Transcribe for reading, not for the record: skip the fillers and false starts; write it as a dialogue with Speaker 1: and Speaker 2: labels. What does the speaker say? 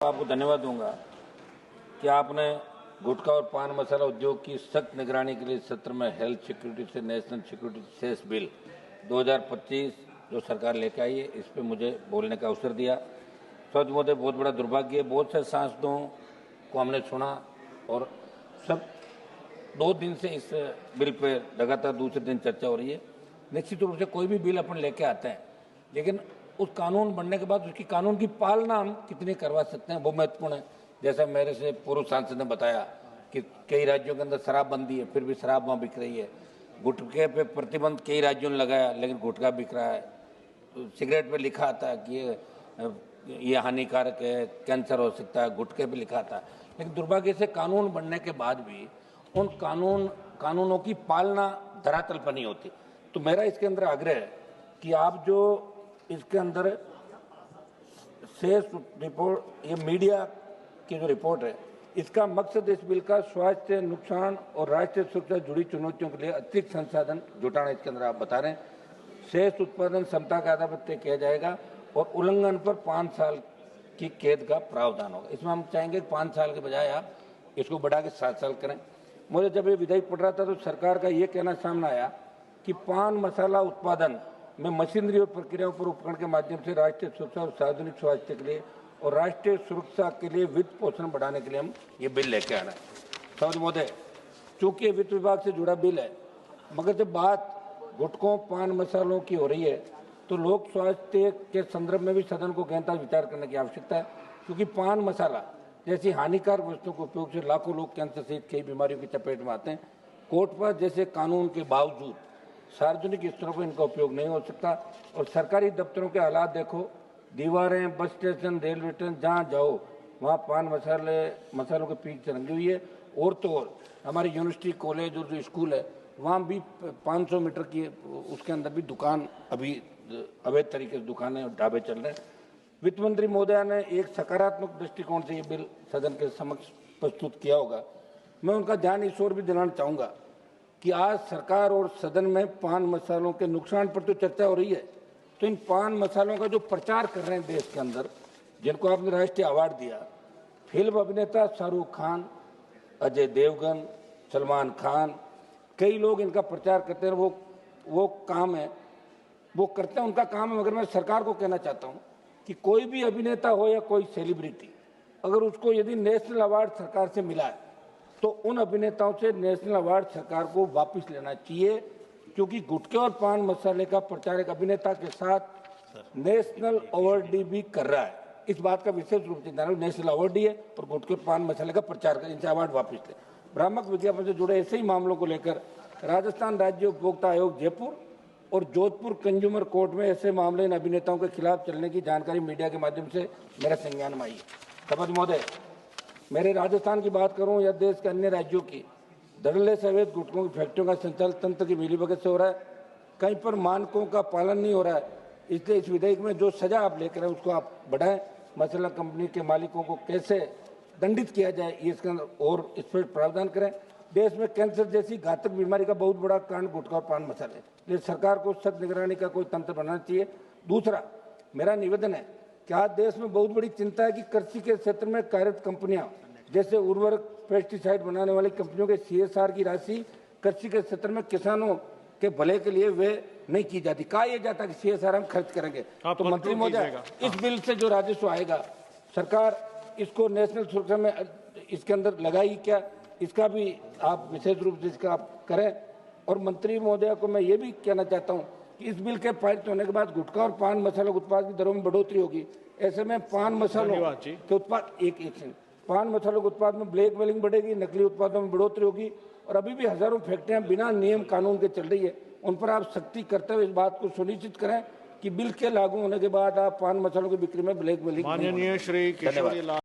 Speaker 1: आपको धन्यवाद दूंगा कि आपने गुटखा और पान मसाला उद्योग की सख्त निगरानी के लिए सत्र में हेल्थ सिक्योरिटी से नेशनल सिक्योरिटी सेस बिल 2025 जो सरकार लेकर आई है, इस पे मुझे बोलने का अवसर दिया। सच मुझे बहुत बड़ा दुर्भाग्य है, बहुत से सांसदों को हमने सुना और सब 2 दिन से इस बिल पे लगातार दूसरे दिन चर्चा हो रही है। निश्चित रूप से कोई भी बिल अपन लेके आते हैं, लेकिन उस कानून बनने के बाद उसकी कानून की पालना हम कितनी करवा सकते हैं वो महत्वपूर्ण है। जैसा मेरे से पूर्व सांसद ने बताया कि कई राज्यों के अंदर शराबबंदी है, फिर भी शराब वहाँ बिक रही है। गुटखे पे प्रतिबंध कई राज्यों ने लगाया, लेकिन गुटखा बिक रहा है। तो सिगरेट पे लिखा आता है कि ये हानिकारक है, कैंसर हो सकता है, गुटखे पे लिखा आता है। लेकिन दुर्भाग्य से कानून बनने के बाद भी उन कानूनों की पालना धरातल पर नहीं होती। तो मेरा इसके अंदर आग्रह है कि आप जो इसके अंदर सेस रिपोर्ट, ये मीडिया की जो रिपोर्ट है, इसका मकसद इस बिल का स्वास्थ्य नुकसान और राष्ट्रीय सुरक्षा जुड़ी चुनौतियों के लिए अतिरिक्त संसाधन जुटाना इसके अंदर आप बता रहे हैं। शेष उत्पादन क्षमता का आधार पर तय किया जाएगा और उल्लंघन पर 5 साल की कैद का प्रावधान होगा। इसमें हम चाहेंगे 5 साल के बजाय आप इसको बढ़ा के 7 साल करें। मुझे जब ये विधेयक पढ़ रहा था तो सरकार का ये कहना सामने आया कि पान मसाला उत्पादन में मशीनरी और प्रक्रियाओं पर उपकरण के माध्यम से राष्ट्रीय सुरक्षा और सार्वजनिक स्वास्थ्य के लिए और राष्ट्रीय सुरक्षा के लिए वित्त पोषण बढ़ाने के लिए हम ये बिल लेके आना है। समझ महोदय, चूंकि ये वित्त विभाग से जुड़ा बिल है, मगर जब बात गुटखों पान मसालों की हो रही है तो लोक स्वास्थ्य के संदर्भ में भी सदन को गहनता विचार करने की आवश्यकता है, क्योंकि पान मसाला जैसी हानिकारक वस्तुओं के उपयोग से लाखों लोग कैंसर सहित कई बीमारियों की चपेट में आते हैं। कोर्ट पर जैसे कानून के बावजूद सार्वजनिक स्थलों पर इनका उपयोग नहीं हो सकता। और सरकारी दफ्तरों के हालात देखो, दीवारें, बस स्टेशन, रेलवे स्टेशन, जहाँ जाओ वहाँ पान मसालों के पीक से रंगी हुई है। और तो और हमारी यूनिवर्सिटी, कॉलेज और जो स्कूल है वहाँ भी 500 मीटर की उसके अंदर भी दुकान, अभी अवैध तरीके से दुकानें और ढाबे चल रहे हैं। वित्त मंत्री महोदया ने एक सकारात्मक दृष्टिकोण से ये बिल सदन के समक्ष प्रस्तुत किया होगा। मैं उनका ध्यान इस ओर भी दिलाना चाहूँगा कि आज सरकार और सदन में पान मसालों के नुकसान पर तो चर्चा हो रही है, तो इन पान मसालों का जो प्रचार कर रहे हैं देश के अंदर, जिनको आपने राष्ट्रीय अवार्ड दिया, फिल्म अभिनेता शाहरुख खान, अजय देवगन, सलमान खान, कई लोग इनका प्रचार करते हैं। वो काम है, वो करते हैं, उनका काम है। मगर मैं सरकार को कहना चाहता हूँ कि कोई भी अभिनेता हो या कोई सेलिब्रिटी, अगर उसको यदि नेशनल अवार्ड सरकार से मिला है तो उन अभिनेताओं से नेशनल अवार्ड सरकार को वापस लेना चाहिए, क्योंकि गुटखे और पान मसाले का प्रचार एक अभिनेता के साथ नेशनल अवार्डी भी कर रहा है। इस बात का विशेष रूप से ध्यान, नेशनल अवार्डी है और गुटखे और पान मसाले का प्रचार कर, इनसे अवार्ड वापस ले। भ्रामक विज्ञापन से जुड़े ऐसे ही मामलों को लेकर राजस्थान राज्य उपभोक्ता आयोग जयपुर और जोधपुर कंज्यूमर कोर्ट में ऐसे मामले इन अभिनेताओं के खिलाफ चलने की जानकारी मीडिया के माध्यम से मेरे संज्ञान में आई है। सभापति महोदय, मेरे राजस्थान की बात करूं या देश के अन्य राज्यों की, धड़ल्ले से अवैध गुटखों की फैक्ट्रियों का संचालन तंत्र की मिलीभगत से हो रहा है। कहीं पर मानकों का पालन नहीं हो रहा है, इसलिए इस विधेयक में जो सजा आप लेकर हैं उसको आप बढ़ाएं। मसाला कंपनी के मालिकों को कैसे दंडित किया जाए, ये इसके अंदर और इस पर प्रावधान करें। देश में कैंसर जैसी घातक बीमारी का बहुत बड़ा कारण गुटखा और पान मसाले, इसलिए सरकार को सख्त निगरानी का कोई तंत्र बनाना चाहिए। दूसरा मेरा निवेदन है कि आज देश में बहुत बड़ी चिंता है कि कृषि के क्षेत्र में कार्यरत कंपनियां, जैसे उर्वरक, पेस्टिसाइड बनाने वाली कंपनियों के CSR की राशि कृषि के क्षेत्र में किसानों के भले के लिए वे नहीं की जाती। कहा यह जाता कि CSR हम खर्च करेंगे, तो मंत्री महोदय इस बिल से जो राजस्व आएगा सरकार इसको नेशनल सुरक्षा में इसके अंदर लगाई क्या, इसका भी आप विशेष रूप से इसका आप करें। और मंत्री महोदया को मैं ये भी कहना चाहता हूँ कि इस बिल के पारित होने के बाद गुटखा और पान मसाला उत्पाद की दरों में बढ़ोतरी होगी। ऐसे में पान मसालों के उत्पाद पान मसालों के उत्पाद में ब्लैक मेलिंग बढ़ेगी, नकली उत्पादों में बढ़ोतरी होगी। और अभी भी हजारों फैक्ट्रियां बिना नियम कानून के चल रही है, उन पर आप सख्ती करते हुए इस बात को सुनिश्चित करें कि बिल के लागू होने के बाद आप पान मसालों की बिक्री में ब्लैक मेलिंग।
Speaker 2: माननीय श्री किशोरी लाल